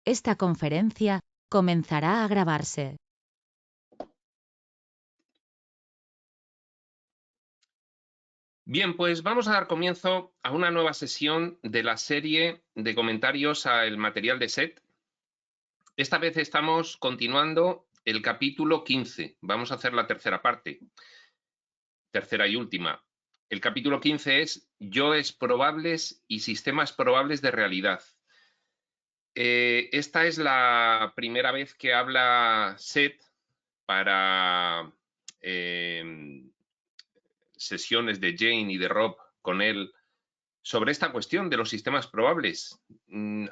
Esta conferencia comenzará a grabarse. Bien, pues vamos a dar comienzo a una nueva sesión de la serie de comentarios al material de SET. Esta vez estamos continuando el capítulo 15. Vamos a hacer la tercera parte, tercera y última. El capítulo 15 es yoes probables y sistemas probables de realidad. Esta es la primera vez que habla SET para sesiones de Jane y de Rob con él sobre esta cuestión de los sistemas probables.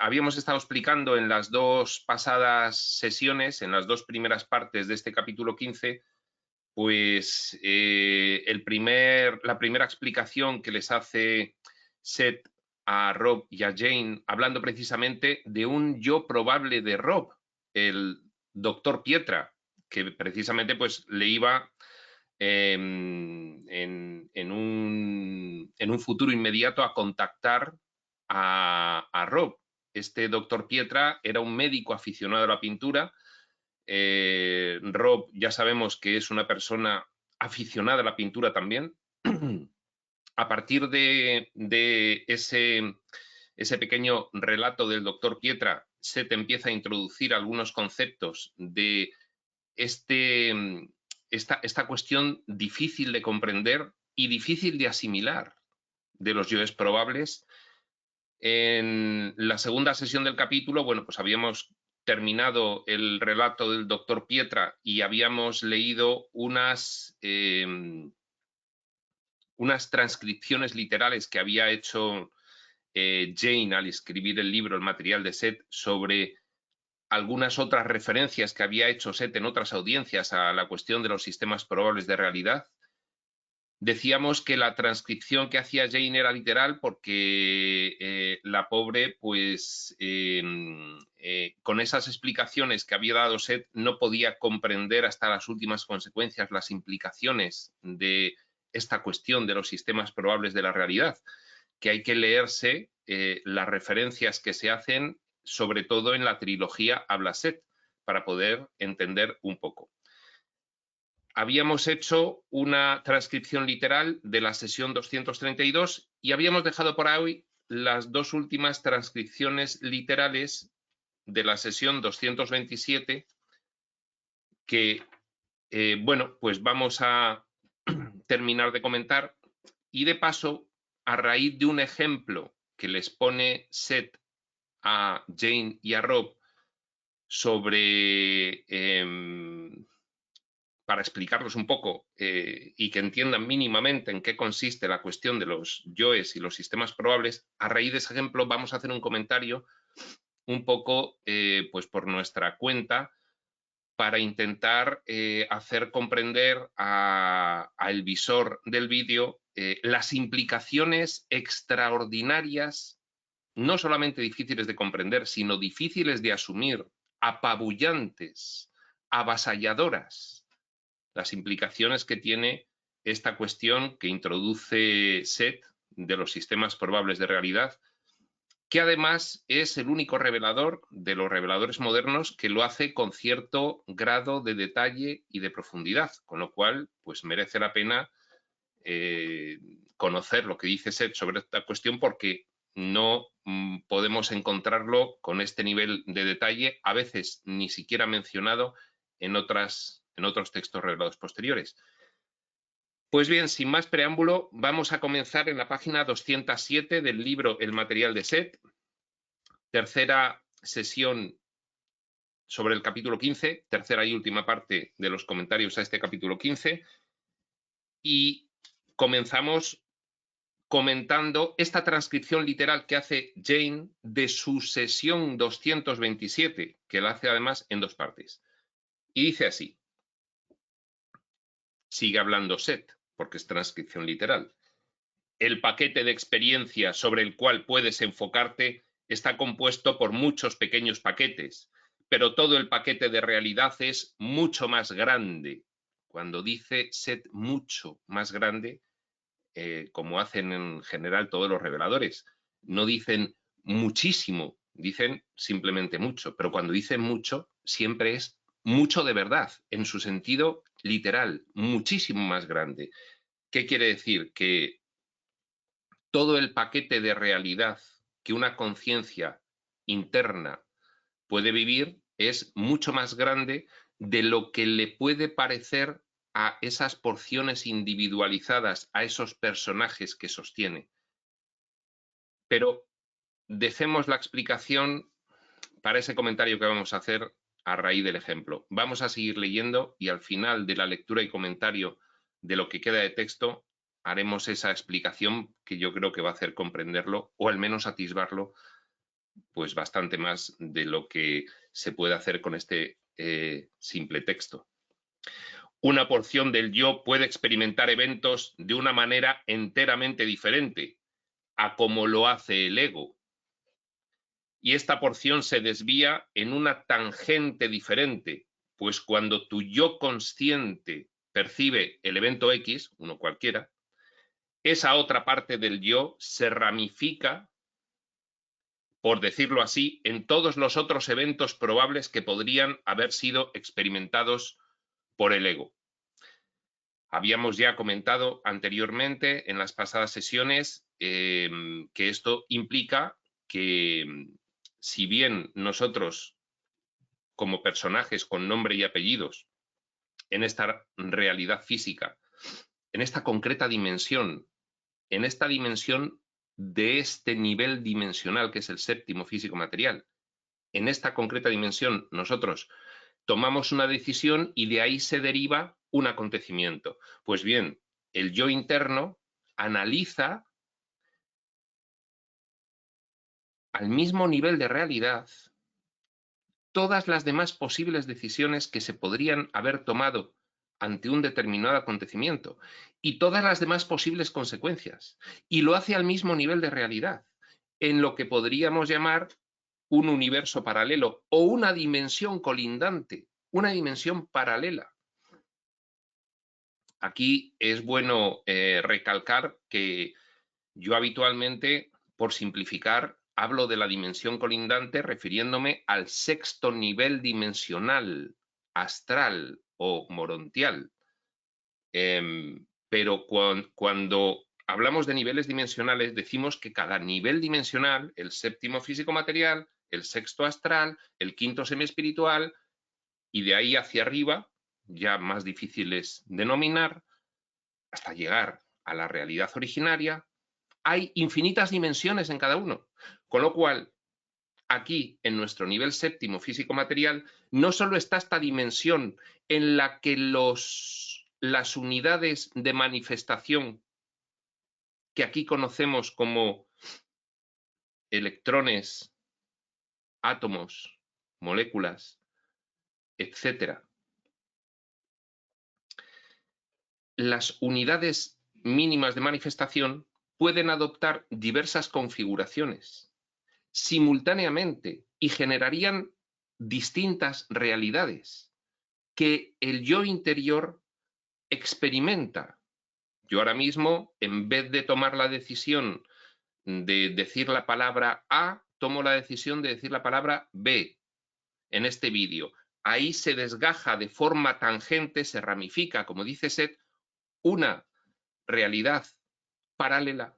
Habíamos estado explicando en las dos pasadas sesiones, en las dos primeras partes de este capítulo 15, pues la primera explicación que les hace Seth a Rob y a Jane, hablando precisamente de un yo probable de Rob, el doctor Pietra, que precisamente pues le iba en un futuro inmediato a contactar a Rob. Este doctor Pietra era un médico aficionado a la pintura. Rob ya sabemos que es una persona aficionada a la pintura también. A partir de ese pequeño relato del doctor Pietra, se te empieza a introducir algunos conceptos de esta cuestión difícil de comprender y difícil de asimilar de los yoes probables. En la segunda sesión del capítulo, bueno, pues habíamos terminado el relato del doctor Pietra y habíamos leído unas transcripciones literales que había hecho Jane al escribir el libro, el material de Seth, sobre algunas otras referencias que había hecho Seth en otras audiencias a la cuestión de los sistemas probables de realidad. Decíamos que la transcripción que hacía Jane era literal porque la pobre, pues, con esas explicaciones que había dado Seth, no podía comprender hasta las últimas consecuencias las implicaciones de esta cuestión de los sistemas probables de la realidad, que hay que leerse las referencias que se hacen, sobre todo en la trilogía Habla Seth, para poder entender un poco. Habíamos hecho una transcripción literal de la sesión 232 y habíamos dejado por hoy las dos últimas transcripciones literales de la sesión 227 que, bueno, pues vamos a terminar de comentar y de paso, a raíz de un ejemplo que les pone Seth a Jane y a Rob sobre para explicarlos un poco y que entiendan mínimamente en qué consiste la cuestión de los yoes y los sistemas probables, a raíz de ese ejemplo vamos a hacer un comentario un poco pues por nuestra cuenta para intentar hacer comprender al visor del vídeo las implicaciones extraordinarias, no solamente difíciles de comprender, sino difíciles de asumir, apabullantes, avasalladoras, las implicaciones que tiene esta cuestión que introduce Seth de los sistemas probables de realidad, que además es el único revelador de los reveladores modernos que lo hace con cierto grado de detalle y de profundidad, con lo cual pues merece la pena conocer lo que dice Seth sobre esta cuestión porque no podemos encontrarlo con este nivel de detalle, a veces ni siquiera mencionado en otros textos revelados posteriores. Pues bien, sin más preámbulo, vamos a comenzar en la página 207 del libro El material de Seth, tercera sesión sobre el capítulo 15, tercera y última parte de los comentarios a este capítulo 15, y comenzamos comentando esta transcripción literal que hace Jane de su sesión 227, que la hace además en dos partes. Y dice así, sigue hablando Seth, porque es transcripción literal. El paquete de experiencia sobre el cual puedes enfocarte está compuesto por muchos pequeños paquetes, pero todo el paquete de realidad es mucho más grande. Cuando dice Seth mucho más grande, como hacen en general todos los reveladores, no dicen muchísimo dicen simplemente mucho, pero cuando dicen mucho, siempre es mucho de verdad, en su sentido literal, muchísimo más grande. ¿Qué quiere decir? Que todo el paquete de realidad que una conciencia interna puede vivir es mucho más grande de lo que le puede parecer a esas porciones individualizadas, a esos personajes que sostiene. Pero dejemos la explicación para ese comentario que vamos a hacer a raíz del ejemplo. Vamos a seguir leyendo y al final de la lectura y comentario de lo que queda de texto haremos esa explicación que yo creo que va a hacer comprenderlo o al menos atisbarlo pues bastante más de lo que se puede hacer con este simple texto. Una porción del yo puede experimentar eventos de una manera enteramente diferente a como lo hace el ego. Y esta porción se desvía en una tangente diferente, pues cuando tu yo consciente percibe el evento X, uno cualquiera, esa otra parte del yo se ramifica, por decirlo así, en todos los otros eventos probables que podrían haber sido experimentados por el ego. Habíamos ya comentado anteriormente en las pasadas sesiones que esto implica que si bien nosotros como personajes con nombre y apellidos en esta realidad física, en esta concreta dimensión, en esta dimensión de este nivel dimensional que es el séptimo físico material, en esta concreta dimensión nosotros tomamos una decisión y de ahí se deriva un acontecimiento. Pues bien, el yo interno analiza al mismo nivel de realidad todas las demás posibles decisiones que se podrían haber tomado ante un determinado acontecimiento y todas las demás posibles consecuencias. Y lo hace al mismo nivel de realidad, en lo que podríamos llamar un universo paralelo o una dimensión colindante, una dimensión paralela. Aquí es bueno recalcar que yo habitualmente, por simplificar, hablo de la dimensión colindante refiriéndome al sexto nivel dimensional, astral o morontial. Pero cuando hablamos de niveles dimensionales, decimos que cada nivel dimensional, el séptimo físico material, el sexto astral, el quinto semiespiritual, y de ahí hacia arriba, ya más difíciles de nominar, hasta llegar a la realidad originaria, hay infinitas dimensiones en cada uno. Con lo cual, aquí, en nuestro nivel séptimo físico-material, no solo está esta dimensión en la que las unidades de manifestación que aquí conocemos como electrones, átomos, moléculas, etcétera, las unidades mínimas de manifestación pueden adoptar diversas configuraciones simultáneamente y generarían distintas realidades que el yo interior experimenta. Yo ahora mismo, en vez de tomar la decisión de decir la palabra A, tomo la decisión de decir la palabra B en este vídeo. Ahí se desgaja de forma tangente, se ramifica, como dice Seth, una realidad paralela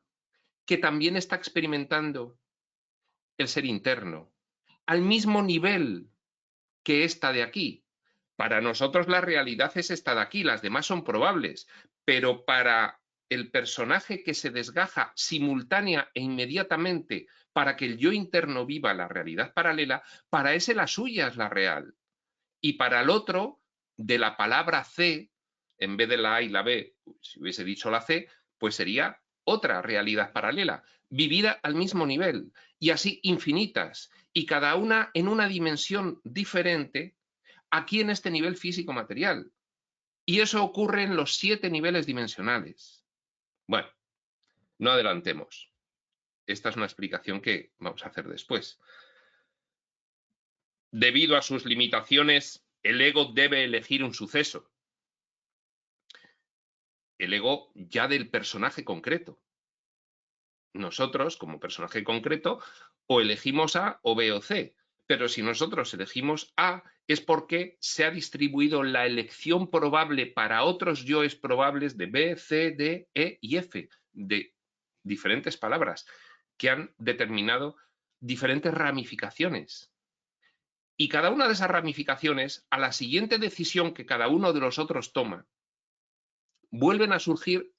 que también está experimentando el ser interno, al mismo nivel que esta de aquí. Para nosotros la realidad es esta de aquí, las demás son probables, pero para el personaje que se desgaja simultánea e inmediatamente para que el yo interno viva la realidad paralela, para ese la suya es la real. Y para el otro, de la palabra C, en vez de la A y la B, si hubiese dicho la C, pues sería otra realidad paralela, vivida al mismo nivel, y así infinitas, y cada una en una dimensión diferente, aquí en este nivel físico-material. Y eso ocurre en los 7 niveles dimensionales. Bueno, no adelantemos. Esta es una explicación que vamos a hacer después. Debido a sus limitaciones, el ego debe elegir un suceso. El ego ya del personaje concreto. Nosotros, como personaje concreto, o elegimos A o B o C. Pero si nosotros elegimos A es porque se ha distribuido la elección probable para otros yoes probables de B, C, D, E y F, de diferentes palabras, que han determinado diferentes ramificaciones. Y cada una de esas ramificaciones, a la siguiente decisión que cada uno de los otros toma, vuelven a surgir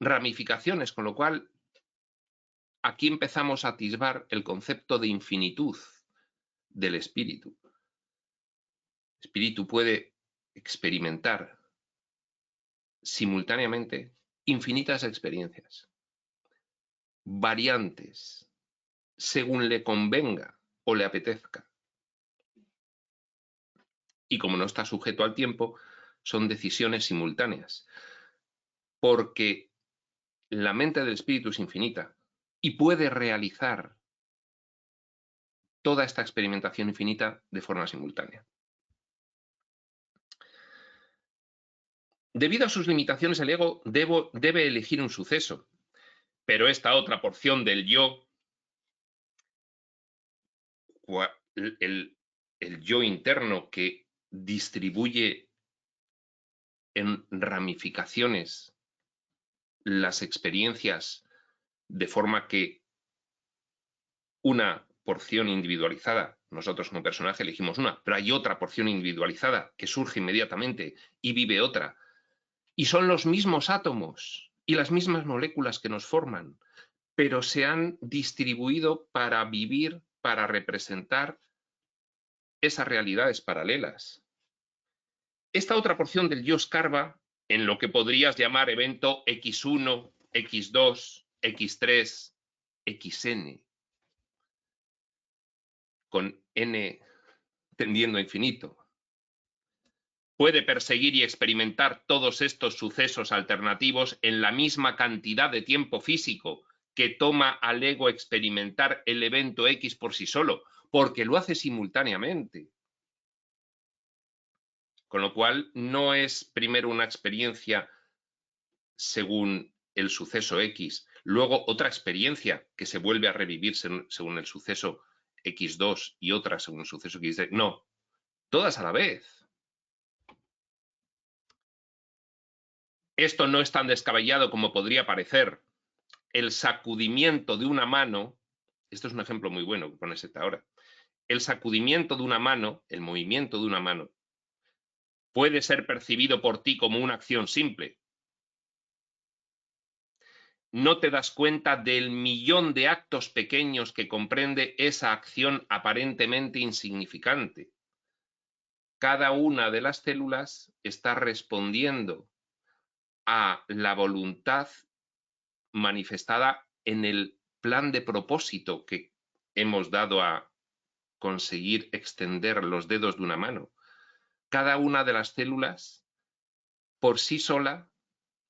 ramificaciones, con lo cual aquí empezamos a atisbar el concepto de infinitud del espíritu. El espíritu puede experimentar simultáneamente infinitas experiencias, variantes, según le convenga o le apetezca. Y como no está sujeto al tiempo, son decisiones simultáneas, porque la mente del espíritu es infinita y puede realizar toda esta experimentación infinita de forma simultánea. Debido a sus limitaciones, el ego debe elegir un suceso, pero esta otra porción del yo, el yo interno que distribuye en ramificaciones las experiencias de forma que una porción individualizada, nosotros como personaje elegimos una, pero hay otra porción individualizada que surge inmediatamente y vive otra. Y son los mismos átomos y las mismas moléculas que nos forman, pero se han distribuido para vivir, para representar esas realidades paralelas. Esta otra porción del yo escarba en lo que podrías llamar evento X1, X2, X3, XN, con N tendiendo a infinito. Puede perseguir y experimentar todos estos sucesos alternativos en la misma cantidad de tiempo físico que toma al ego experimentar el evento X por sí solo, porque lo hace simultáneamente. Con lo cual, no es primero una experiencia según el suceso X, luego otra experiencia que se vuelve a revivir según el suceso X2 y otra según el suceso X3. No, todas a la vez. Esto no es tan descabellado como podría parecer. El sacudimiento de una mano, esto es un ejemplo muy bueno que pone Seth ahora, el sacudimiento de una mano, el movimiento de una mano, puede ser percibido por ti como una acción simple. No te das cuenta del millón de actos pequeños que comprende esa acción aparentemente insignificante. Cada una de las células está respondiendo a la voluntad manifestada en el plan de propósito que hemos dado a conseguir extender los dedos de una mano. Cada una de las células, por sí sola,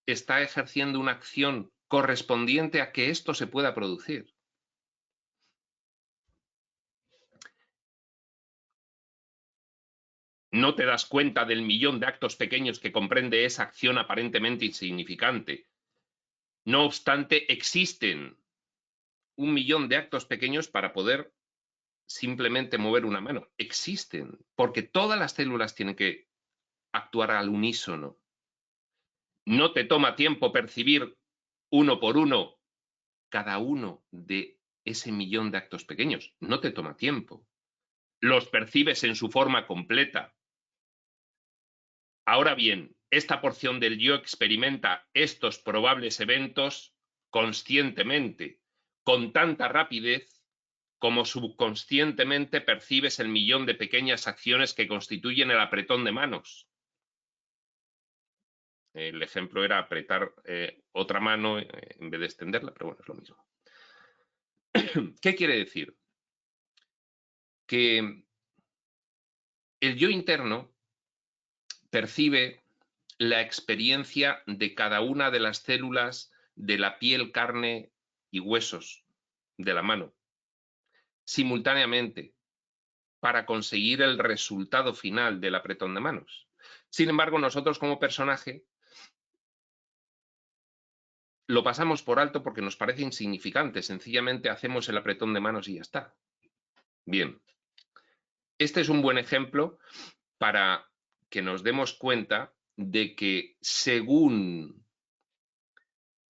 está ejerciendo una acción correspondiente a que esto se pueda producir. No te das cuenta del millón de actos pequeños que comprende esa acción aparentemente insignificante. No obstante, existen un millón de actos pequeños para poder simplemente mover una mano. Existen, porque todas las células tienen que actuar al unísono. No te toma tiempo percibir uno por uno cada uno de ese millón de actos pequeños. No te toma tiempo. Los percibes en su forma completa. Ahora bien, esta porción del yo experimenta estos probables eventos conscientemente, con tanta rapidez como subconscientemente percibes el millón de pequeñas acciones que constituyen el apretón de manos. El ejemplo era apretar otra mano en vez de extenderla, pero bueno, es lo mismo. ¿Qué quiere decir? Que el yo interno percibe la experiencia de cada una de las células de la piel, carne y huesos de la mano, simultáneamente, para conseguir el resultado final del apretón de manos. Sin embargo, nosotros como personaje lo pasamos por alto porque nos parece insignificante, sencillamente hacemos el apretón de manos y ya está. Bien, este es un buen ejemplo para que nos demos cuenta de que según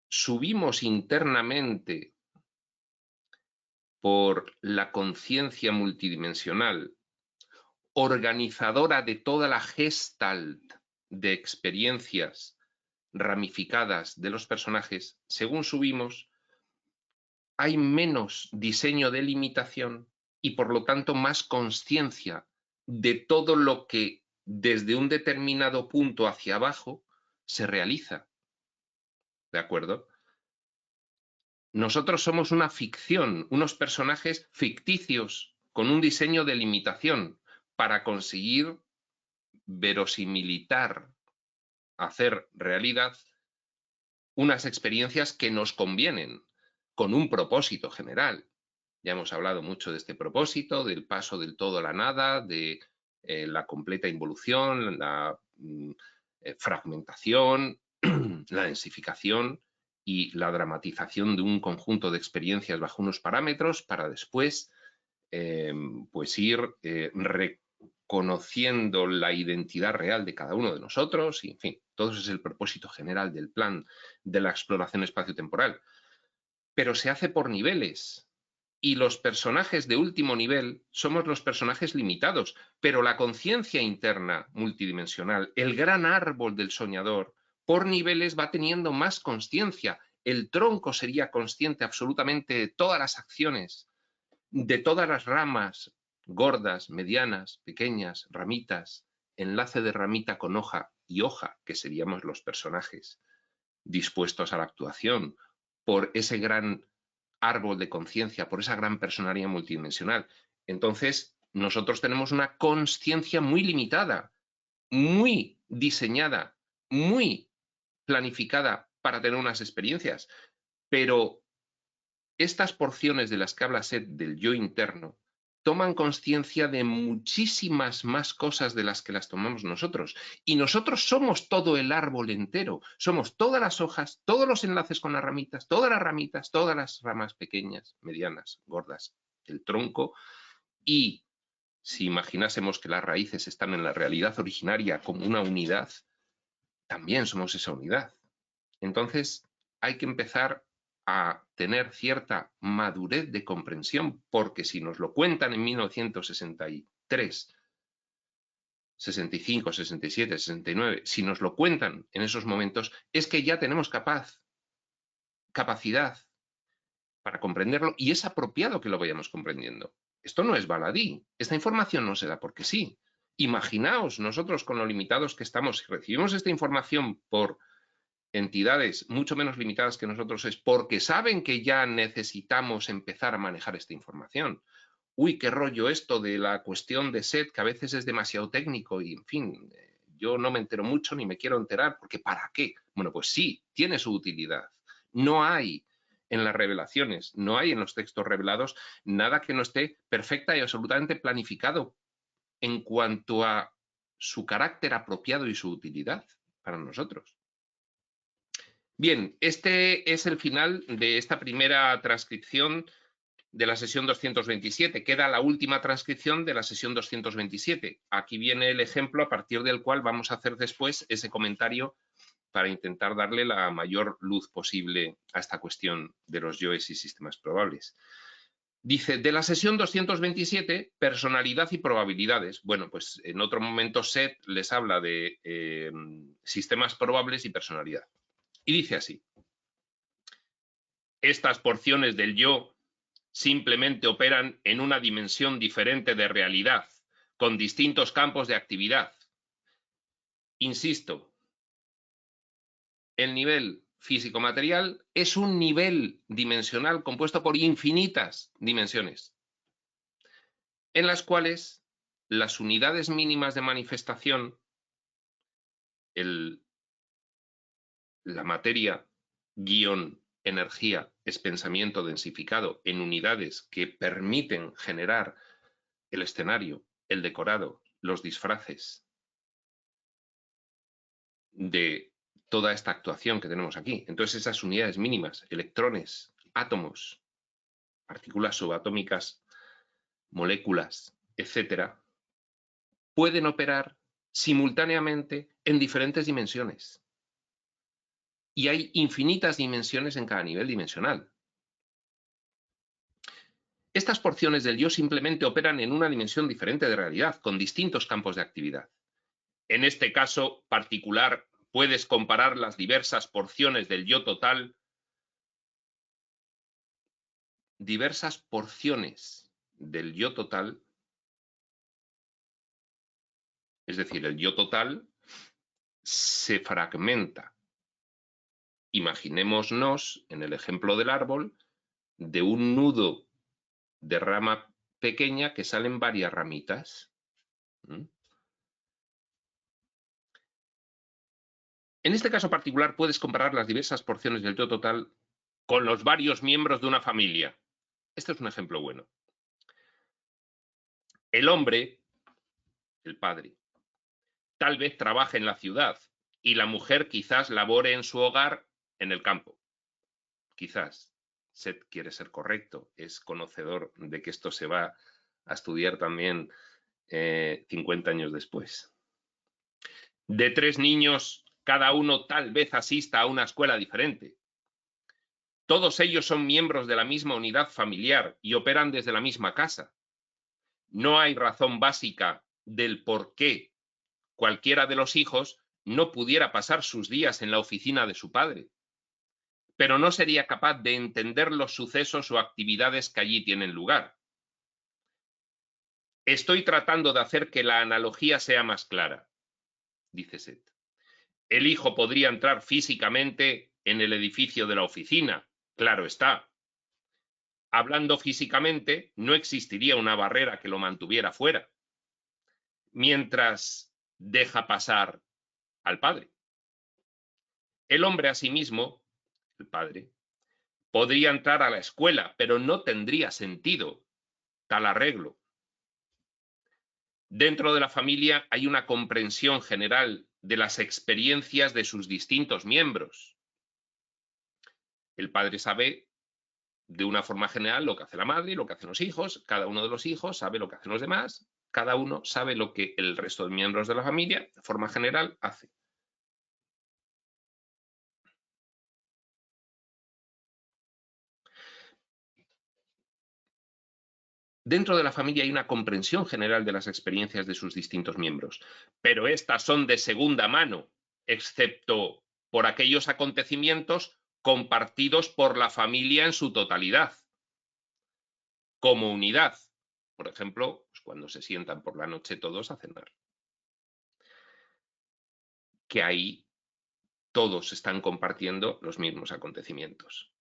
subimos internamente por la conciencia multidimensional, organizadora de toda la gestalt de experiencias ramificadas de los personajes, según subimos, hay menos diseño de limitación y por lo tanto más conciencia de todo lo que desde un determinado punto hacia abajo se realiza. ¿De acuerdo? Nosotros somos una ficción, unos personajes ficticios con un diseño de limitación para conseguir verosimilitar, hacer realidad unas experiencias que nos convienen, con un propósito general. Ya hemos hablado mucho de este propósito, del paso del todo a la nada, de la completa involución, la fragmentación, la densificación y la dramatización de un conjunto de experiencias bajo unos parámetros para después pues ir reconociendo la identidad real de cada uno de nosotros y, en fin, todo eso es el propósito general del plan de la exploración espaciotemporal. Pero se hace por niveles. Y los personajes de último nivel somos los personajes limitados, pero la conciencia interna multidimensional, el gran árbol del soñador, por niveles va teniendo más conciencia. El tronco sería consciente absolutamente de todas las acciones, de todas las ramas, gordas, medianas, pequeñas, ramitas, enlace de ramita con hoja y hoja, que seríamos los personajes dispuestos a la actuación, por ese gran árbol de conciencia, por esa gran personalidad multidimensional. Entonces, nosotros tenemos una conciencia muy limitada, muy diseñada, muy planificada para tener unas experiencias, pero estas porciones de las que habla Seth del yo interno toman conciencia de muchísimas más cosas de las que las tomamos nosotros. Y nosotros somos todo el árbol entero, somos todas las hojas, todos los enlaces con las ramitas, todas las ramas pequeñas, medianas, gordas, el tronco. Y si imaginásemos que las raíces están en la realidad originaria como una unidad, también somos esa unidad. Entonces, hay que empezar a tener cierta madurez de comprensión, porque si nos lo cuentan en 1963, 65, 67, 69, si nos lo cuentan en esos momentos, es que ya tenemos capacidad para comprenderlo y es apropiado que lo vayamos comprendiendo. Esto no es baladí, esta información no se da porque sí. Imaginaos nosotros con lo limitados que estamos, si recibimos esta información por entidades mucho menos limitadas que nosotros es porque saben que ya necesitamos empezar a manejar esta información. Uy, qué rollo esto de la cuestión de Seth, que a veces es demasiado técnico y, en fin, yo no me entero mucho ni me quiero enterar, porque ¿para qué? Bueno, pues sí, tiene su utilidad. No hay en las revelaciones, no hay en los textos revelados nada que no esté perfecta y absolutamente planificado en cuanto a su carácter apropiado y su utilidad para nosotros. Bien, este es el final de esta primera transcripción de la sesión 227. Queda la última transcripción de la sesión 227. Aquí viene el ejemplo a partir del cual vamos a hacer después ese comentario para intentar darle la mayor luz posible a esta cuestión de los yoes y sistemas probables. Dice, de la sesión 227, personalidad y probabilidades. Bueno, pues en otro momento Seth les habla de sistemas probables y personalidad. Y dice así, estas porciones del yo simplemente operan en una dimensión diferente de realidad, con distintos campos de actividad. Insisto, el nivel físico-material es un nivel dimensional compuesto por infinitas dimensiones, en las cuales las unidades mínimas de manifestación, la materia, energía, es pensamiento densificado en unidades que permiten generar el escenario, el decorado, los disfraces de toda esta actuación que tenemos aquí. Entonces esas unidades mínimas, electrones, átomos, partículas subatómicas, moléculas, etcétera, pueden operar simultáneamente en diferentes dimensiones. Y hay infinitas dimensiones en cada nivel dimensional. Estas porciones del yo simplemente operan en una dimensión diferente de realidad, con distintos campos de actividad. En este caso particular, puedes comparar las diversas porciones del yo total, es decir, el yo total se fragmenta. Imaginémonos, en el ejemplo del árbol, de un nudo de rama pequeña que salen varias ramitas. En este caso particular puedes comparar las diversas porciones del yo total con los varios miembros de una familia. Este es un ejemplo bueno. El hombre, el padre, tal vez trabaje en la ciudad y la mujer quizás labore en su hogar en el campo. Quizás. Seth quiere ser correcto, es conocedor de que esto se va a estudiar también 50 años después. De 3 niños, cada uno tal vez asista a una escuela diferente. Todos ellos son miembros de la misma unidad familiar y operan desde la misma casa. No hay razón básica del por qué cualquiera de los hijos no pudiera pasar sus días en la oficina de su padre, pero no sería capaz de entender los sucesos o actividades que allí tienen lugar. Estoy tratando de hacer que la analogía sea más clara, dice Seth. El hijo podría entrar físicamente en el edificio de la oficina, claro está. Hablando físicamente, no existiría una barrera que lo mantuviera fuera, mientras deja pasar al padre. El hombre asimismo, el padre, podría entrar a la escuela, pero no tendría sentido tal arreglo. Dentro de la familia hay una comprensión general de las experiencias de sus distintos miembros. El padre sabe de una forma general lo que hace la madre y lo que hacen los hijos. Cada uno de los hijos sabe lo que hacen los demás. Cada uno sabe lo que el resto de miembros de la familia, de forma general, hace. Dentro de la familia hay una comprensión general de las experiencias de sus distintos miembros, pero estas son de segunda mano, excepto por aquellos acontecimientos compartidos por la familia en su totalidad, como unidad. Por ejemplo, pues cuando se sientan por la noche todos a cenar. Que ahí todos están compartiendo los mismos acontecimientos.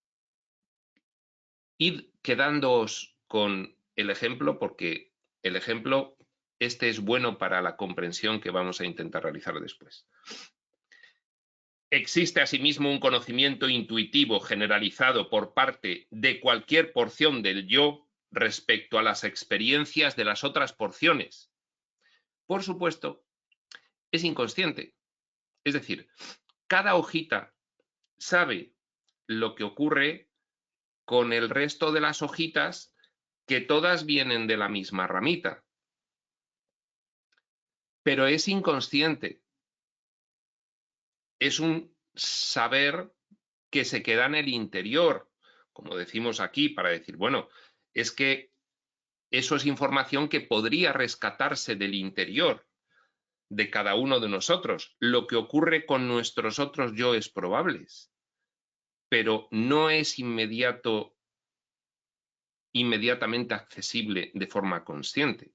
Id quedándoos con el ejemplo porque el ejemplo este es bueno para la comprensión que vamos a intentar realizar después. Existe asimismo un conocimiento intuitivo generalizado por parte de cualquier porción del yo respecto a las experiencias de las otras porciones. Por supuesto, es inconsciente. Es decir, cada hojita sabe lo que ocurre con el resto de las hojitas que todas vienen de la misma ramita. Pero es inconsciente. Es un saber que se queda en el interior, como decimos aquí, para decir, bueno, es que eso es información que podría rescatarse del interior de cada uno de nosotros. Lo que ocurre con nuestros otros yoes probables, pero no es inmediatamente accesible de forma consciente.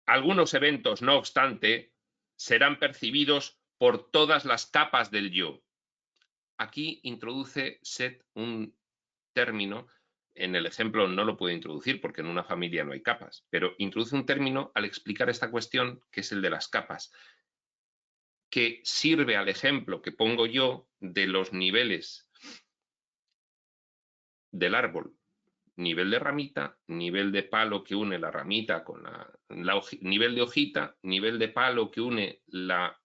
Algunos eventos, no obstante, serán percibidos por todas las capas del yo. Aquí introduce Seth un término, en el ejemplo no lo puede introducir porque en una familia no hay capas, pero introduce un término al explicar esta cuestión que es el de las capas, que sirve al ejemplo que pongo yo de los niveles del árbol, nivel de ramita, nivel de palo que une la ramita con nivel de hojita, nivel de palo que une la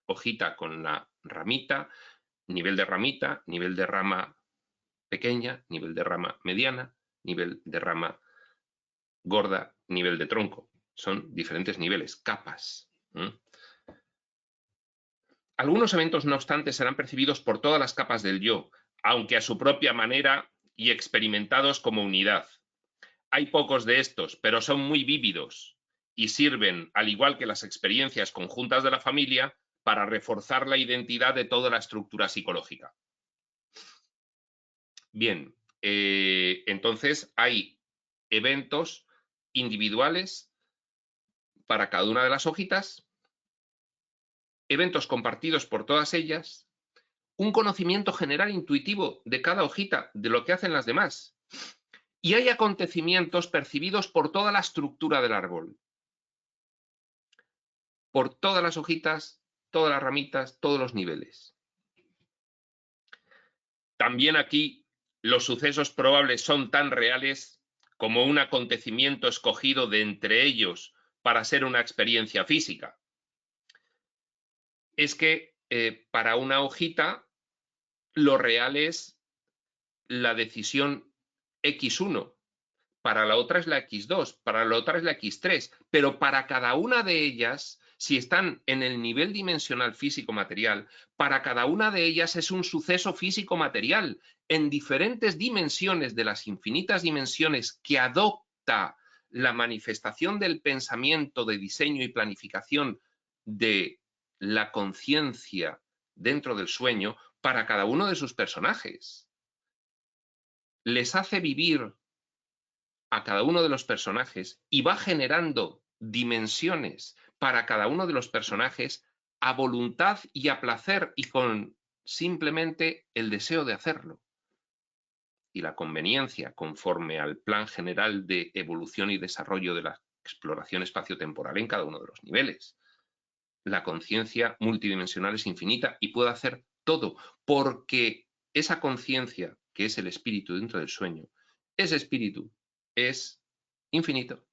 hojita con la ramita, nivel de ramita, nivel de rama pequeña, nivel de rama mediana, nivel de rama gorda, nivel de tronco. Son diferentes niveles, capas. Algunos eventos, no obstante, serán percibidos por todas las capas del yo, aunque a su propia manera y experimentados como unidad. Hay pocos de estos, pero son muy vívidos y sirven, al igual que las experiencias conjuntas de la familia, para reforzar la identidad de toda la estructura psicológica. Bien, entonces hay eventos individuales para cada una de las hojitas, eventos compartidos por todas ellas, un conocimiento general intuitivo de cada hojita, de lo que hacen las demás, y hay acontecimientos percibidos por toda la estructura del árbol, por todas las hojitas, todas las ramitas, todos los niveles. También aquí los sucesos probables son tan reales como un acontecimiento escogido de entre ellos para ser una experiencia física. Es que para una hojita lo real es la decisión X1, para la otra es la X2, para la otra es la X3, pero para cada una de ellas, si están en el nivel dimensional físico-material, para cada una de ellas es un suceso físico-material en diferentes dimensiones de las infinitas dimensiones que adopta la manifestación del pensamiento de diseño y planificación de la conciencia dentro del sueño para cada uno de sus personajes. Les hace vivir a cada uno de los personajes y va generando dimensiones para cada uno de los personajes a voluntad y a placer y con simplemente el deseo de hacerlo. Y la conveniencia conforme al plan general de evolución y desarrollo de la exploración espaciotemporal en cada uno de los niveles. La conciencia multidimensional es infinita y puede hacer todo, porque esa conciencia, que es el espíritu dentro del sueño, ese espíritu es infinito.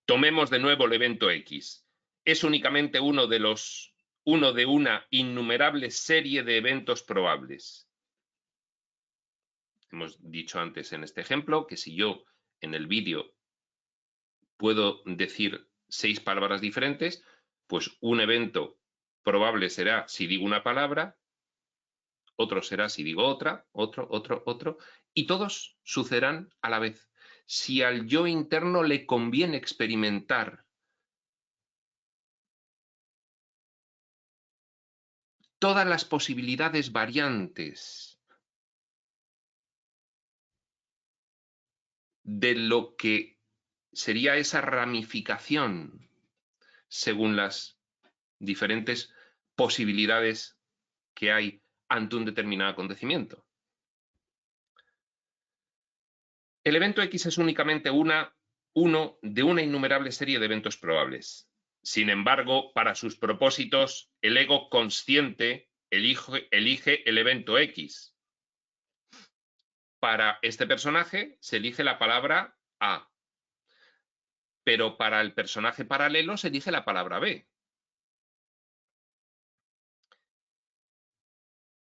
Tomemos de nuevo el evento X. Es únicamente uno de una innumerable serie de eventos probables. Hemos dicho antes en este ejemplo que si yo en el vídeo puedo decir 6 palabras diferentes, pues un evento probable será si digo una palabra, otro será si digo otra, otro, y todos sucederán a la vez. Si al yo interno le conviene experimentar todas las posibilidades variantes de lo que sería esa ramificación según las diferentes posibilidades que hay ante un determinado acontecimiento. El evento X es únicamente uno de una innumerable serie de eventos probables. Sin embargo, para sus propósitos, el ego consciente elige el evento X. Para este personaje se elige la palabra A, pero para el personaje paralelo se elige la palabra B.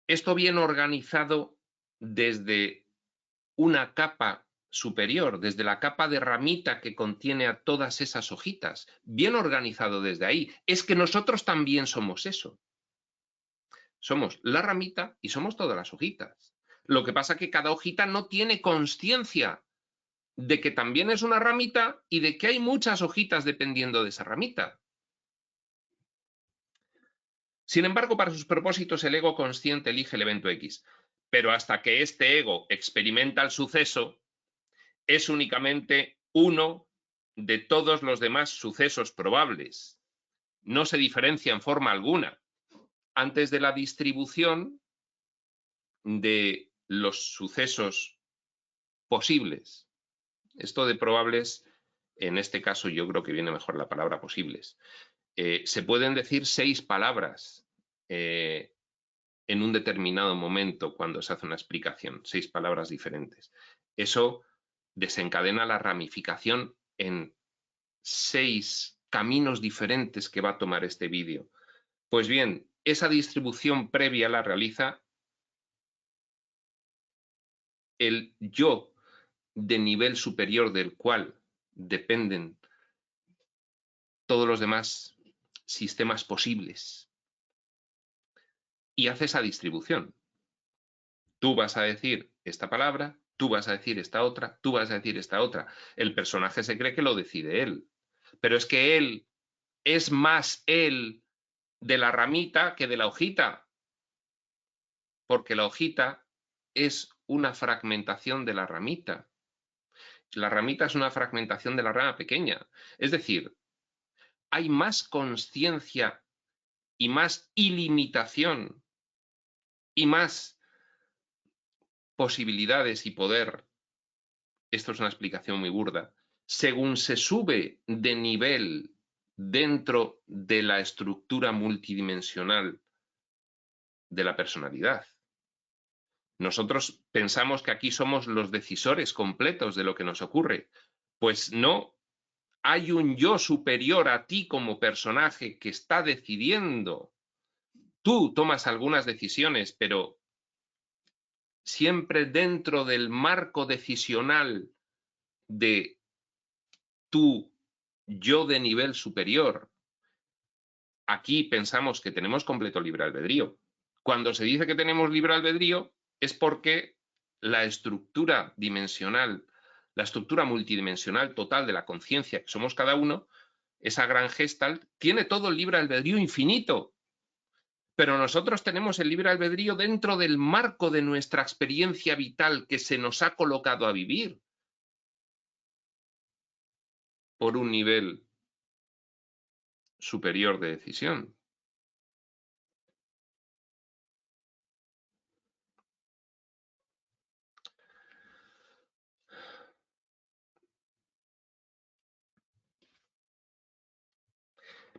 Esto bien organizado desde una capa superior, desde la capa de ramita que contiene a todas esas hojitas, bien organizado desde ahí. Es que nosotros también somos eso. Somos la ramita y somos todas las hojitas. Lo que pasa es que cada hojita no tiene consciencia de que también es una ramita y de que hay muchas hojitas dependiendo de esa ramita. Sin embargo, para sus propósitos el ego consciente elige el evento X, pero hasta que este ego experimenta el suceso, es únicamente uno de todos los demás sucesos probables. No se diferencia en forma alguna. Antes de la distribución de los sucesos posibles. Esto de probables, en este caso yo creo que viene mejor la palabra posibles. Se pueden decir 6 palabras en un determinado momento cuando se hace una explicación, 6 palabras diferentes. Eso desencadena la ramificación en 6 caminos diferentes que va a tomar este vídeo. Pues bien, esa distribución previa la realiza el yo de nivel superior del cual dependen todos los demás sistemas posibles. Y hace esa distribución. Tú vas a decir esta palabra, tú vas a decir esta otra, tú vas a decir esta otra. El personaje se cree que lo decide él. Pero es que él es más él de la ramita que de la hojita. Porque la hojita es una fragmentación de la ramita. La ramita es una fragmentación de la rama pequeña. Es decir, hay más consciencia y más ilimitación y más posibilidades y poder. Esto es una explicación muy burda. Según se sube de nivel dentro de la estructura multidimensional de la personalidad. Nosotros pensamos que aquí somos los decisores completos de lo que nos ocurre. Pues no, hay un yo superior a ti como personaje que está decidiendo. Tú tomas algunas decisiones, pero siempre dentro del marco decisional de tu yo de nivel superior. Aquí pensamos que tenemos completo libre albedrío. Cuando se dice que tenemos libre albedrío es porque la estructura dimensional, la estructura multidimensional total de la conciencia que somos cada uno, esa gran gestalt, tiene todo el libre albedrío infinito. Pero nosotros tenemos el libre albedrío dentro del marco de nuestra experiencia vital que se nos ha colocado a vivir por un nivel superior de decisión.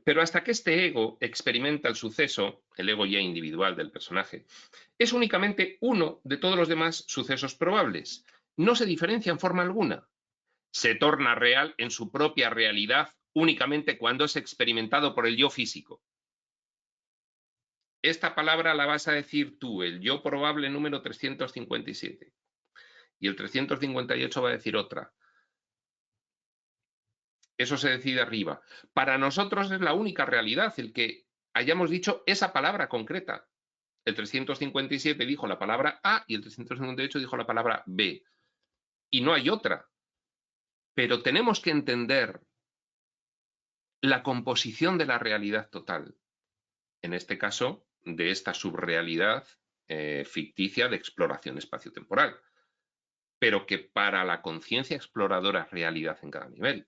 Pero hasta que este ego experimenta el suceso, el ego ya individual del personaje, es únicamente uno de todos los demás sucesos probables. No se diferencia en forma alguna. Se torna real en su propia realidad únicamente cuando es experimentado por el yo físico. Esta palabra la vas a decir tú, el yo probable número 357. Y el 358 va a decir otra. Eso se decide arriba. Para nosotros es la única realidad el que hayamos dicho esa palabra concreta. El 357 dijo la palabra A y el 358 dijo la palabra B. Y no hay otra. Pero tenemos que entender la composición de la realidad total. En este caso, de esta subrealidad ficticia de exploración espaciotemporal. Pero que para la conciencia exploradora es realidad en cada nivel.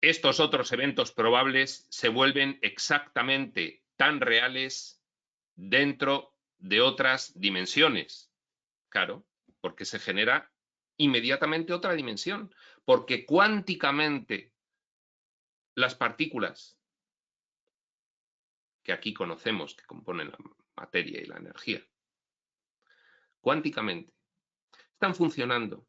Estos otros eventos probables se vuelven exactamente tan reales dentro de otras dimensiones. Claro, porque se genera inmediatamente otra dimensión, porque cuánticamente las partículas que aquí conocemos, que componen la materia y la energía, cuánticamente están funcionando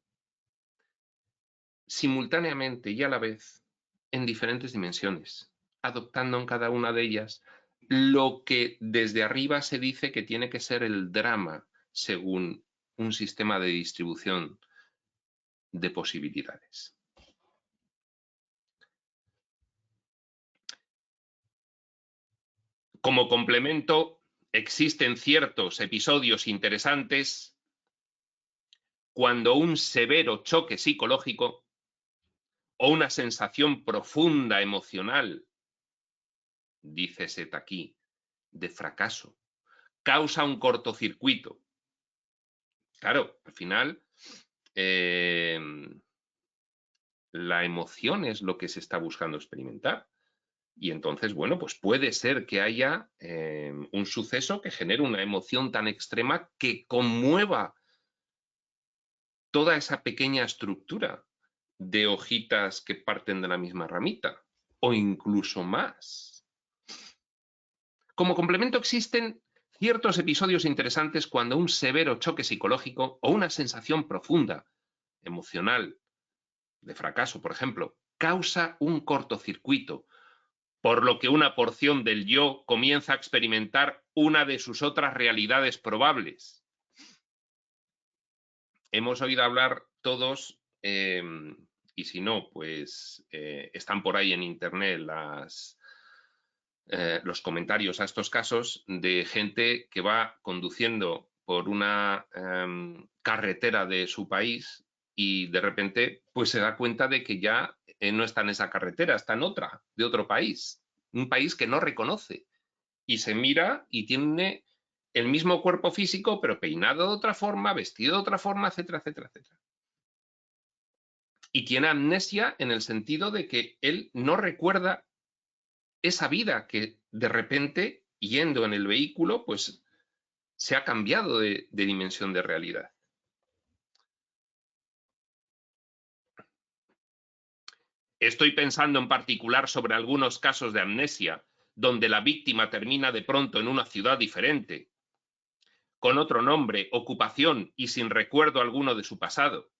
simultáneamente y a la vez en diferentes dimensiones, adoptando en cada una de ellas lo que desde arriba se dice que tiene que ser el drama según un sistema de distribución de posibilidades. Como complemento, existen ciertos episodios interesantes cuando un severo choque psicológico o una sensación profunda emocional, dice Seth aquí, de fracaso, causa un cortocircuito. Claro, al final la emoción es lo que se está buscando experimentar. Y entonces, bueno, pues puede ser que haya un suceso que genere una emoción tan extrema que conmueva toda esa pequeña estructura de hojitas que parten de la misma ramita, o incluso más. Como complemento existen ciertos episodios interesantes cuando un severo choque psicológico o una sensación profunda, emocional, de fracaso, por ejemplo, causa un cortocircuito, por lo que una porción del yo comienza a experimentar una de sus otras realidades probables. Hemos oído hablar todos, y si no, pues están por ahí en internet los comentarios a estos casos de gente que va conduciendo por una carretera de su país y de repente pues se da cuenta de que ya no está en esa carretera, está en otra, de otro país, un país que no reconoce, y se mira y tiene el mismo cuerpo físico pero peinado de otra forma, vestido de otra forma, etcétera, etcétera, etcétera. Y tiene amnesia en el sentido de que él no recuerda esa vida que de repente, yendo en el vehículo, pues se ha cambiado de dimensión de realidad. Estoy pensando en particular sobre algunos casos de amnesia, donde la víctima termina de pronto en una ciudad diferente, con otro nombre, ocupación y sin recuerdo alguno de su pasado.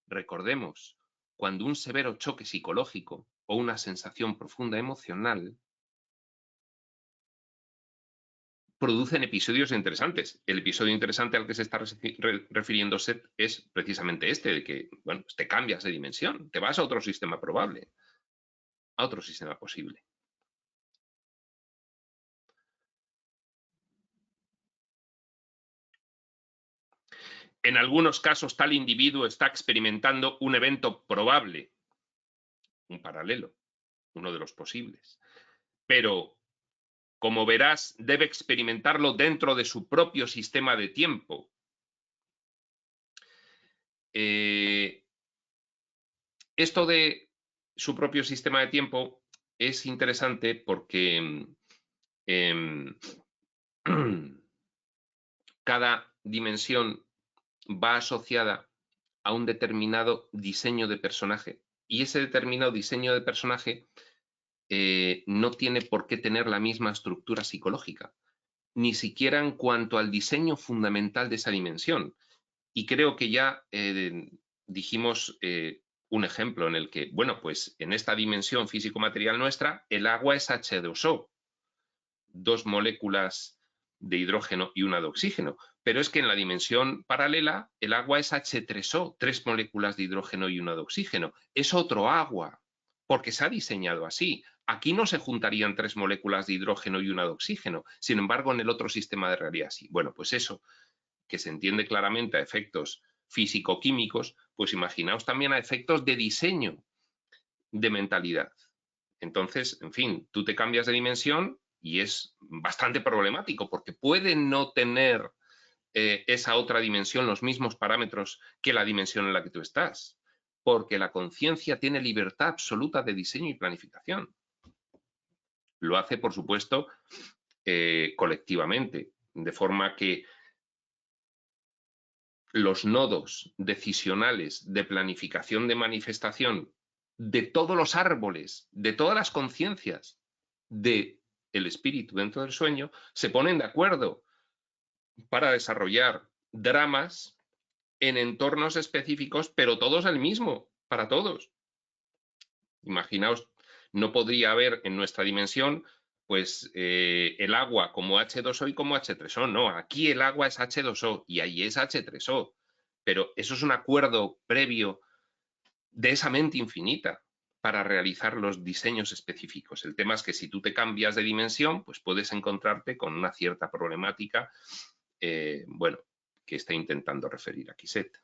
Recordemos, cuando un severo choque psicológico o una sensación profunda emocional producen episodios interesantes. El episodio interesante al que se está refiriendo Seth es precisamente este, de que, bueno, te cambias de dimensión, te vas a otro sistema probable, a otro sistema posible. En algunos casos, tal individuo está experimentando un evento probable, un paralelo, uno de los posibles. Pero, como verás, debe experimentarlo dentro de su propio sistema de tiempo. Esto de su propio sistema de tiempo es interesante porque cada dimensión va asociada a un determinado diseño de personaje, y ese determinado diseño de personaje no tiene por qué tener la misma estructura psicológica, ni siquiera en cuanto al diseño fundamental de esa dimensión. Y creo que ya dijimos un ejemplo en el que, bueno, pues en esta dimensión físico-material nuestra, el agua es H2O, 2 moléculas de hidrógeno y una de oxígeno. Pero es que en la dimensión paralela el agua es H3O, 3 moléculas de hidrógeno y una de oxígeno. Es otro agua, porque se ha diseñado así. Aquí no se juntarían 3 moléculas de hidrógeno y una de oxígeno. Sin embargo, en el otro sistema de realidad sí. Bueno, pues eso, que se entiende claramente a efectos físico-químicos, pues imaginaos también a efectos de diseño de mentalidad. Entonces, en fin, tú te cambias de dimensión y es bastante problemático porque puede no tener esa otra dimensión los mismos parámetros que la dimensión en la que tú estás, porque la conciencia tiene libertad absoluta de diseño y planificación. Lo hace, por supuesto, colectivamente, de forma que los nodos decisionales de planificación de manifestación de todos los árboles, de todas las conciencias del espíritu dentro del sueño, se ponen de acuerdo para desarrollar dramas en entornos específicos, pero todos el mismo, para todos. Imaginaos, no podría haber en nuestra dimensión pues el agua como H2O y como H3O, no, aquí el agua es H2O y ahí es H3O, pero eso es un acuerdo previo de esa mente infinita para realizar los diseños específicos. El tema es que si tú te cambias de dimensión, pues puedes encontrarte con una cierta problemática, bueno, que está intentando referir aquí Seth.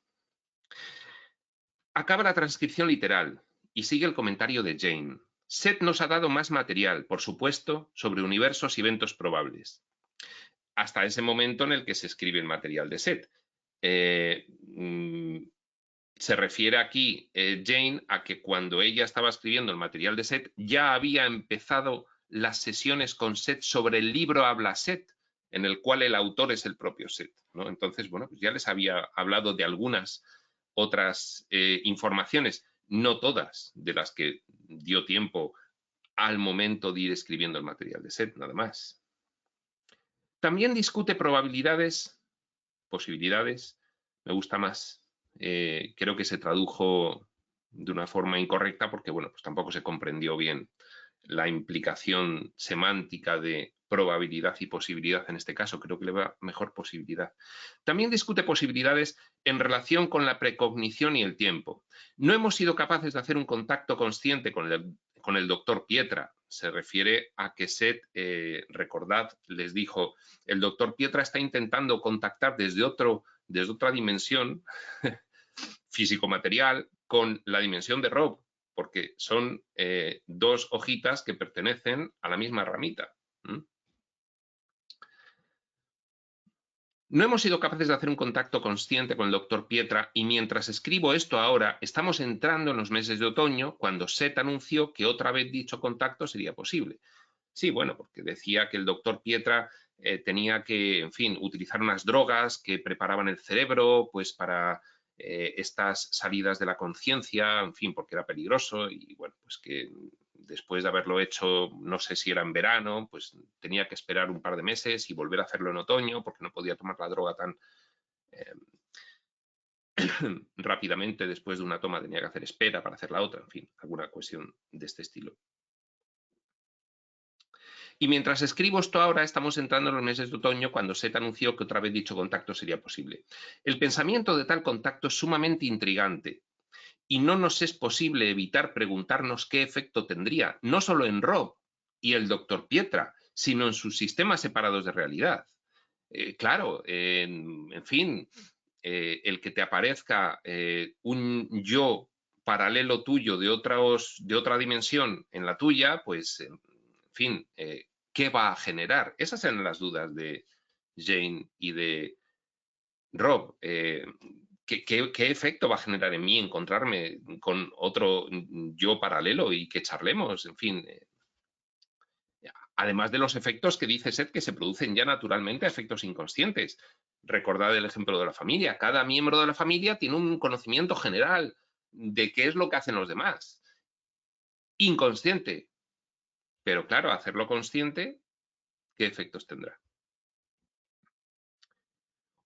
Acaba la transcripción literal y sigue el comentario de Jane. Seth nos ha dado más material, por supuesto, sobre universos y eventos probables, hasta ese momento en el que se escribe el material de Seth. Se refiere aquí Jane a que cuando ella estaba escribiendo el material de Seth ya había empezado las sesiones con Seth sobre el libro Habla Seth, en el cual el autor es el propio Seth, ¿no? Entonces, bueno, pues ya les había hablado de algunas otras informaciones, no todas de las que dio tiempo al momento de ir escribiendo el material de Seth, nada más. También discute probabilidades, posibilidades, me gusta más. Creo que se tradujo de una forma incorrecta porque, bueno, pues tampoco se comprendió bien la implicación semántica de probabilidad y posibilidad en este caso. Creo que le va mejor posibilidad. También discute posibilidades en relación con la precognición y el tiempo. No hemos sido capaces de hacer un contacto consciente con el doctor Pietra. Se refiere a que Seth, recordad, les dijo, el doctor Pietra está intentando contactar desde otra dimensión físico-material con la dimensión de Rob, porque son dos hojitas que pertenecen a la misma ramita. No hemos sido capaces de hacer un contacto consciente con el doctor Pietra y mientras escribo esto ahora, estamos entrando en los meses de otoño cuando Seth anunció que otra vez dicho contacto sería posible. Sí, bueno, porque decía que el doctor Pietra tenía que, en fin, utilizar unas drogas que preparaban el cerebro, pues para estas salidas de la conciencia, en fin, porque era peligroso y, bueno, pues que después de haberlo hecho, no sé si era en verano, pues tenía que esperar un par de meses y volver a hacerlo en otoño porque no podía tomar la droga tan rápidamente. Después de una toma tenía que hacer espera para hacer la otra, en fin, alguna cuestión de este estilo. Y mientras escribo esto ahora, estamos entrando en los meses de otoño cuando Seth anunció que otra vez dicho contacto sería posible. El pensamiento de tal contacto es sumamente intrigante y no nos es posible evitar preguntarnos qué efecto tendría, no solo en Rob y el doctor Pietra, sino en sus sistemas separados de realidad. Claro, en fin, el que te aparezca un yo paralelo tuyo de otra dimensión en la tuya, pues, en fin, ¿qué va a generar? Esas eran las dudas de Jane y de Rob. ¿Qué efecto va a generar en mí encontrarme con otro yo paralelo y que charlemos? En fin, además de los efectos que dice Seth que se producen ya naturalmente, efectos inconscientes. Recordad el ejemplo de la familia. Cada miembro de la familia tiene un conocimiento general de qué es lo que hacen los demás. Inconsciente. Pero claro, hacerlo consciente, ¿qué efectos tendrá?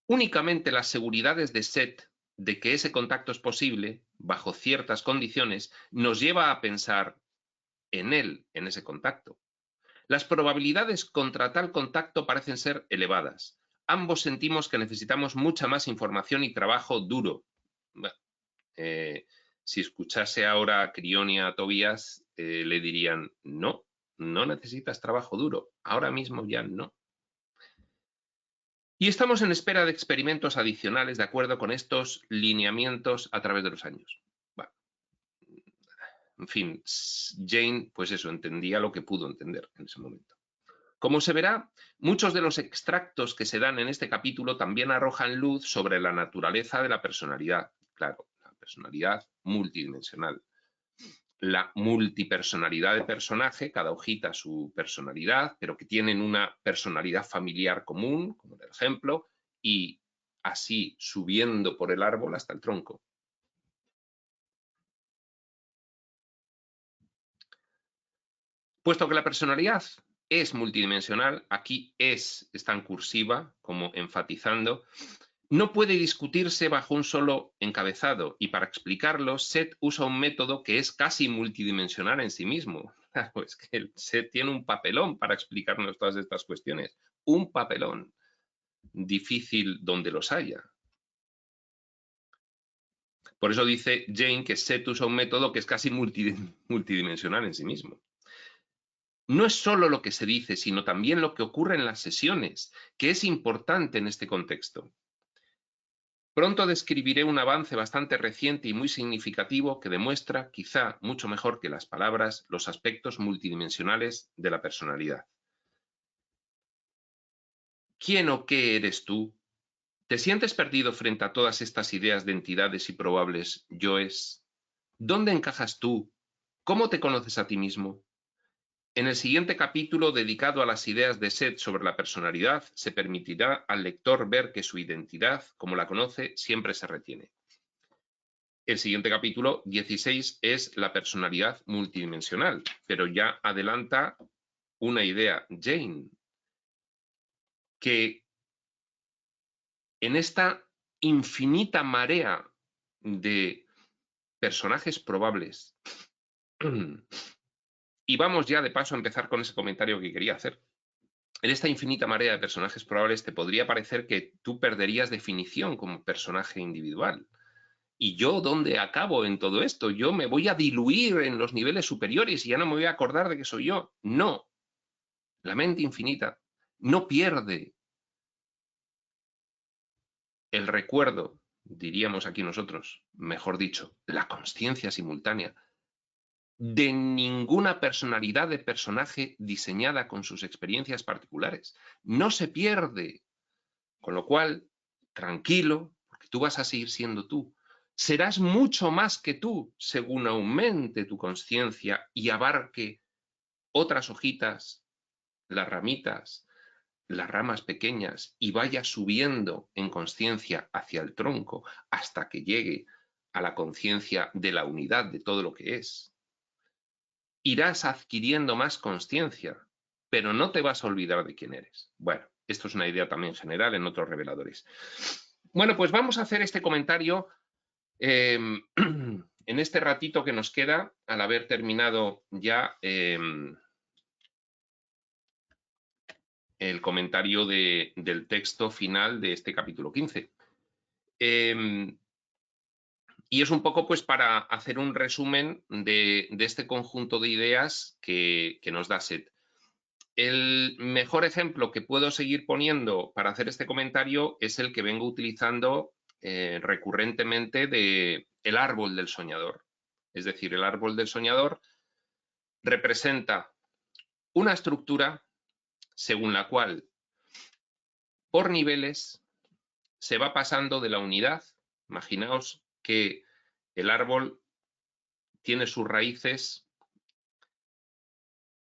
Únicamente las seguridades de Seth de que ese contacto es posible, bajo ciertas condiciones, nos lleva a pensar en él, en ese contacto. Las probabilidades contra tal contacto parecen ser elevadas. Ambos sentimos que necesitamos mucha más información y trabajo duro. Bueno, si escuchase ahora a Crión y a Tobías, le dirían, no, no necesitas trabajo duro, ahora mismo ya no. Y estamos en espera de experimentos adicionales de acuerdo con estos lineamientos a través de los años. Bueno, en fin, Jane, pues eso, entendía lo que pudo entender en ese momento. Como se verá, muchos de los extractos que se dan en este capítulo también arrojan luz sobre la naturaleza de la personalidad. Claro, la personalidad multidimensional. La multipersonalidad de personaje, cada hojita su personalidad, pero que tienen una personalidad familiar común, como en el ejemplo, y así subiendo por el árbol hasta el tronco. Puesto que la personalidad es multidimensional, aquí está en cursiva, como enfatizando, no puede discutirse bajo un solo encabezado y para explicarlo, Seth usa un método que es casi multidimensional en sí mismo. Pues que Seth tiene un papelón para explicarnos todas estas cuestiones. Un papelón difícil donde los haya. Por eso dice Jane que Seth usa un método que es casi multidimensional en sí mismo. No es solo lo que se dice, sino también lo que ocurre en las sesiones, que es importante en este contexto. Pronto describiré un avance bastante reciente y muy significativo que demuestra, quizá mucho mejor que las palabras, los aspectos multidimensionales de la personalidad. ¿Quién o qué eres tú? ¿Te sientes perdido frente a todas estas ideas de entidades y probables yoes? ¿Dónde encajas tú? ¿Cómo te conoces a ti mismo? En el siguiente capítulo dedicado a las ideas de Seth sobre la personalidad, se permitirá al lector ver que su identidad, como la conoce, siempre se retiene. El siguiente capítulo, 16, es la personalidad multidimensional, pero ya adelanta una idea, Jane. que en esta infinita marea de personajes probables, y vamos ya de paso a empezar con ese comentario que quería hacer, en esta infinita marea de personajes probables te podría parecer que tú perderías definición como personaje individual. ¿Y yo dónde acabo en todo esto? Yo me voy a diluir en los niveles superiores y ya no me voy a acordar de que soy yo. No. La mente infinita no pierde el recuerdo, diríamos aquí nosotros, mejor dicho, la consciencia simultánea de ninguna personalidad de personaje diseñada con sus experiencias particulares. No se pierde. Con lo cual, tranquilo, porque tú vas a seguir siendo tú. Serás mucho más que tú según aumente tu conciencia y abarque otras hojitas, las ramitas, las ramas pequeñas y vaya subiendo en conciencia hacia el tronco hasta que llegue a la conciencia de la unidad de todo lo que es. Irás adquiriendo más conciencia, pero no te vas a olvidar de quién eres. Bueno, esto es una idea también general en otros reveladores. Bueno, pues vamos a hacer este comentario en este ratito que nos queda al haber terminado ya el comentario del texto final de este capítulo 15. Y es un poco pues para hacer un resumen de este conjunto de ideas que nos da Seth. El mejor ejemplo que puedo seguir poniendo para hacer este comentario es el que vengo utilizando recurrentemente de el árbol del soñador. Es decir, el árbol del soñador representa una estructura según la cual, por niveles, se va pasando de la unidad. Imaginaos que el árbol tiene sus raíces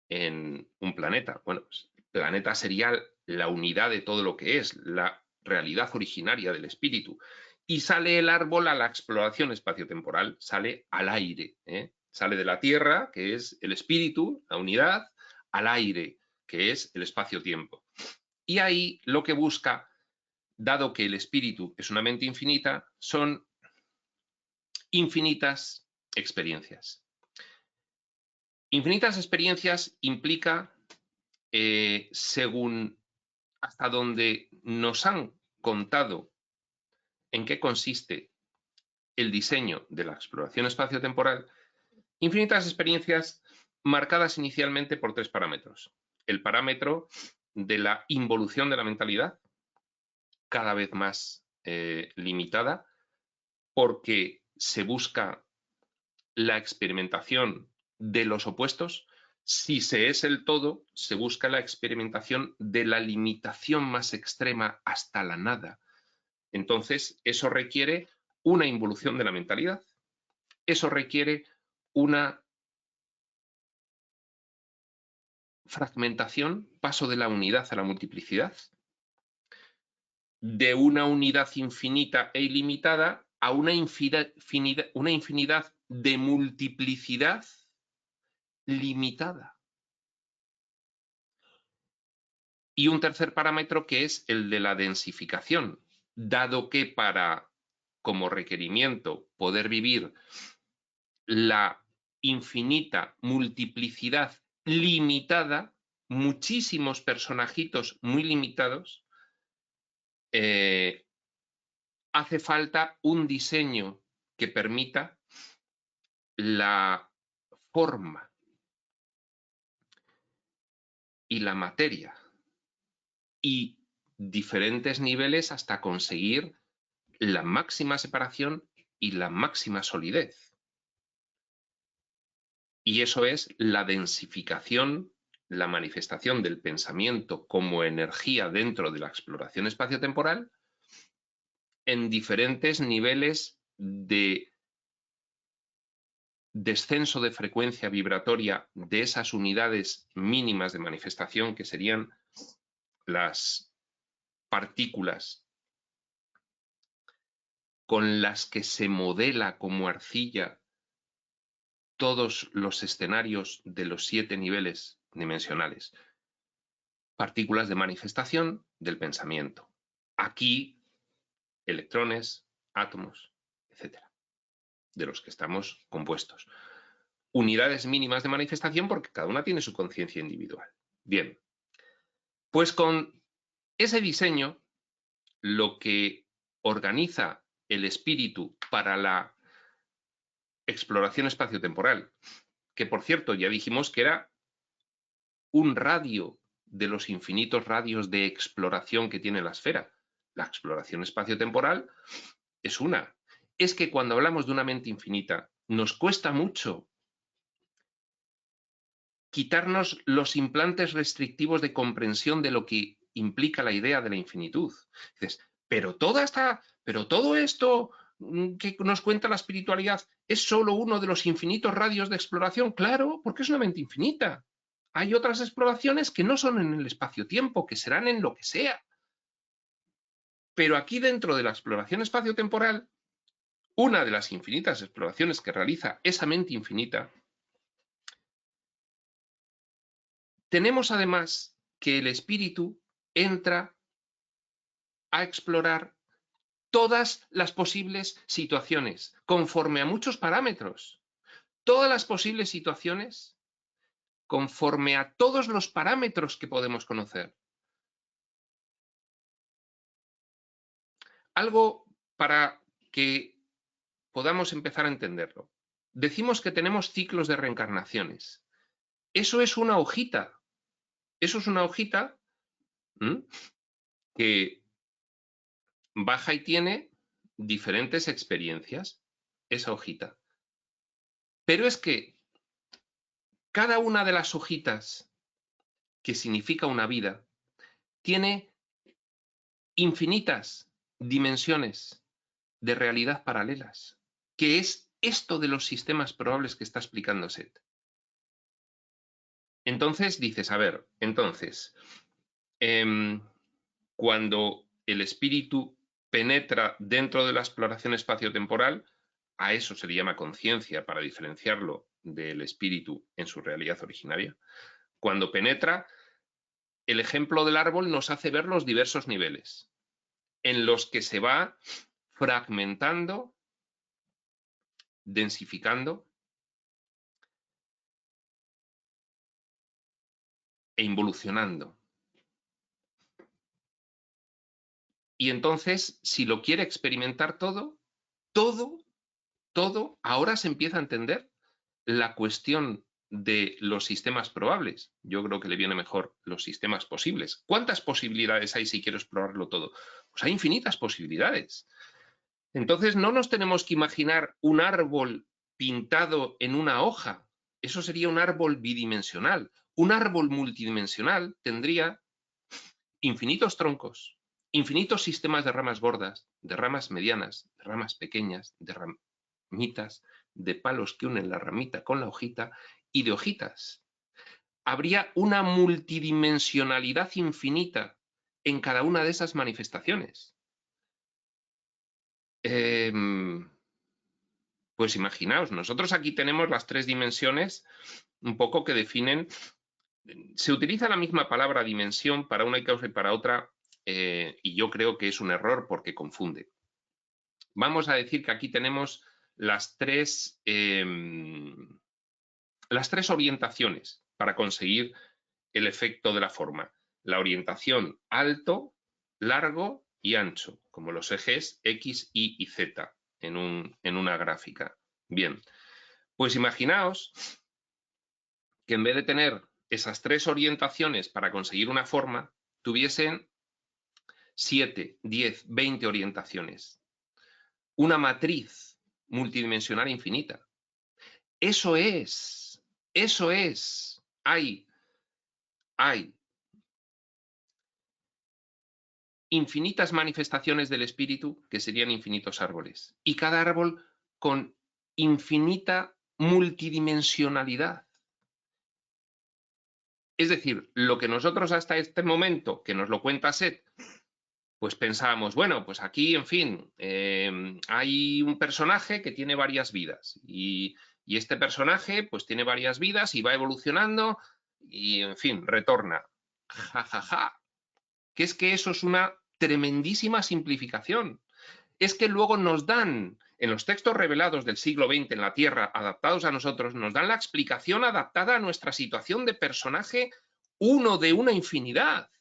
en un planeta. Bueno, pues el planeta sería la unidad de todo lo que es, la realidad originaria del espíritu. Y sale el árbol a la exploración espaciotemporal, sale al aire, sale de la tierra, que es el espíritu, la unidad, al aire, que es el espacio-tiempo. Y ahí lo que busca, dado que el espíritu es una mente infinita, son infinitas experiencias. Infinitas experiencias implica, según hasta donde nos han contado en qué consiste el diseño de la exploración espaciotemporal, infinitas experiencias marcadas inicialmente por 3 parámetros. El parámetro de la involución de la mentalidad, cada vez más limitada, porque se busca la experimentación de los opuestos. Si se es el todo, se busca la experimentación de la limitación más extrema hasta la nada. Entonces, eso requiere una involución de la mentalidad. Eso requiere una fragmentación, paso de la unidad a la multiplicidad, de una unidad infinita e ilimitada a una infinidad de multiplicidad limitada. Y un tercer parámetro que es el de la densificación, dado que para, como requerimiento, poder vivir la infinita multiplicidad limitada, muchísimos personajitos muy limitados, hace falta un diseño que permita la forma y la materia y diferentes niveles hasta conseguir la máxima separación y la máxima solidez. Y eso es la densificación, la manifestación del pensamiento como energía dentro de la exploración espaciotemporal en diferentes niveles de descenso de frecuencia vibratoria de esas unidades mínimas de manifestación que serían las partículas con las que se modela como arcilla todos los escenarios de los 7 niveles dimensionales. partículas de manifestación del pensamiento. Aquí, electrones, átomos, etcétera, de los que estamos compuestos. Unidades mínimas de manifestación porque cada una tiene su conciencia individual. Bien, pues con ese diseño, lo que organiza el espíritu para la exploración espaciotemporal, que por cierto ya dijimos que era un radio de los infinitos radios de exploración que tiene la esfera. La exploración espaciotemporal es una. Es que cuando hablamos de una mente infinita, nos cuesta mucho quitarnos los implantes restrictivos de comprensión de lo que implica la idea de la infinitud. Dices, pero todo esto que nos cuenta la espiritualidad es solo uno de los infinitos radios de exploración. Claro, porque es una mente infinita. Hay otras exploraciones que no son en el espacio-tiempo, que serán en lo que sea. Pero aquí dentro de la exploración espaciotemporal, una de las infinitas exploraciones que realiza esa mente infinita, tenemos además que el espíritu entra a explorar todas las posibles situaciones, conforme a muchos parámetros. Todas las posibles situaciones, conforme a todos los parámetros que podemos conocer. Algo para que podamos empezar a entenderlo. Decimos que tenemos ciclos de reencarnaciones. Eso es una hojita. Eso es una hojita que baja y tiene diferentes experiencias, esa hojita. Pero es que cada una de las hojitas que significa una vida tiene infinitas dimensiones de realidad paralelas, que es esto de los sistemas probables que está explicando Seth. Entonces dices, a ver, cuando el espíritu penetra dentro de la exploración espaciotemporal, a eso se le llama conciencia para diferenciarlo del espíritu en su realidad originaria. Cuando penetra, el ejemplo del árbol nos hace ver los diversos niveles en los que se va fragmentando, densificando e involucionando. Y entonces, si lo quiere experimentar todo, ahora se empieza a entender la cuestión de los sistemas probables. Yo creo que le viene mejor los sistemas posibles. ¿Cuántas posibilidades hay si quiero explorarlo todo? Pues hay infinitas posibilidades. Entonces no nos tenemos que imaginar un árbol pintado en una hoja. Eso sería un árbol bidimensional. Un árbol multidimensional tendría infinitos troncos, infinitos sistemas de ramas gordas, de ramas medianas, de ramas pequeñas, de ramitas, de palos que unen la ramita con la hojita y de hojitas. Habría una multidimensionalidad infinita en cada una de esas manifestaciones. Pues imaginaos, nosotros aquí tenemos las tres dimensiones un poco que definen. Se utiliza la misma palabra dimensión para una causa y para otra, y yo creo que es un error porque confunde. Vamos a decir que aquí tenemos las tres orientaciones para conseguir el efecto de la forma. La orientación alto, largo y ancho, como los ejes X, Y y Z en una gráfica. Bien, pues imaginaos que en vez de tener esas tres orientaciones para conseguir una forma, tuviesen 7, 10, 20 orientaciones. Una matriz multidimensional infinita. Eso es. Hay infinitas manifestaciones del espíritu que serían infinitos árboles. Y cada árbol con infinita multidimensionalidad. Es decir, lo que nosotros hasta este momento, que nos lo cuenta Seth, pues pensábamos, bueno, pues aquí, en fin, hay un personaje que tiene varias vidas y este personaje pues tiene varias vidas y va evolucionando y, en fin, retorna. Ja, ja, ja. Que es que eso es una tremendísima simplificación. Es que luego nos dan, en los textos revelados del siglo XX en la Tierra, adaptados a nosotros, nos dan la explicación adaptada a nuestra situación de personaje, uno de una infinidad.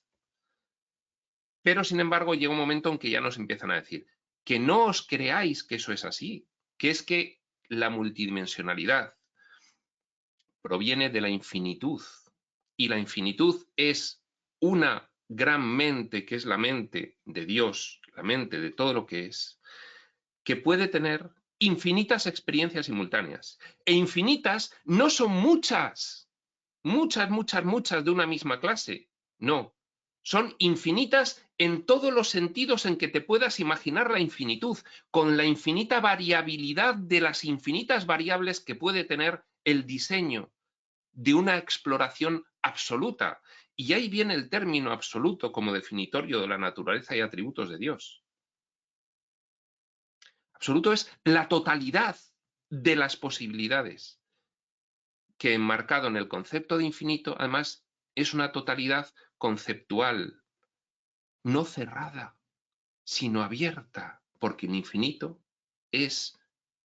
Pero, sin embargo, llega un momento en que ya nos empiezan a decir que no os creáis que eso es así, que es que la multidimensionalidad proviene de la infinitud, y la infinitud es una gran mente, que es la mente de Dios, la mente de todo lo que es, que puede tener infinitas experiencias simultáneas. E infinitas no son muchas, muchas de una misma clase. No, son infinitas en todos los sentidos en que te puedas imaginar la infinitud, con la infinita variabilidad de las infinitas variables que puede tener el diseño de una exploración absoluta. Y ahí viene el término absoluto como definitorio de la naturaleza y atributos de Dios. Absoluto es la totalidad de las posibilidades, que enmarcado en el concepto de infinito, además, es una totalidad conceptual, no cerrada, sino abierta, porque el infinito es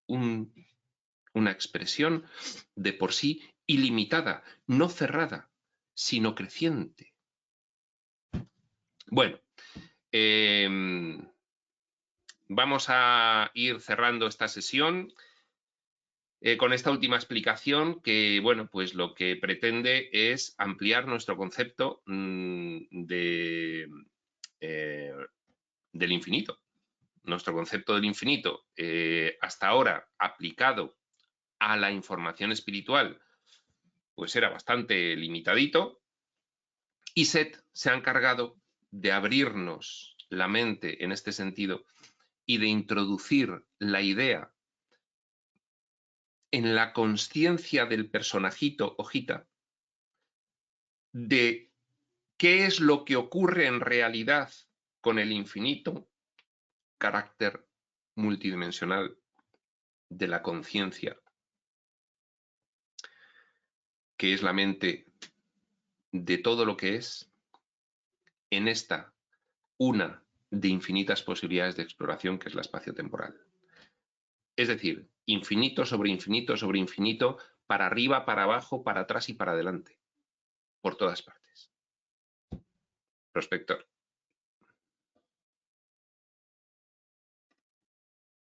una expresión de por sí ilimitada, no cerrada, sino creciente. Bueno, vamos a ir cerrando esta sesión con esta última explicación que, bueno, pues lo que pretende es ampliar nuestro concepto del infinito. Nuestro concepto del infinito, hasta ahora aplicado a la información espiritual, pues era bastante limitadito, y Seth se ha encargado de abrirnos la mente en este sentido y de introducir la idea en la consciencia del personajito hojita de qué es lo que ocurre en realidad con el infinito carácter multidimensional de la conciencia, que es la mente de todo lo que es, en esta una de infinitas posibilidades de exploración que es la espacio-temporal. Es decir, infinito sobre infinito sobre infinito, para arriba, para abajo, para atrás y para adelante, por todas partes. Prospector.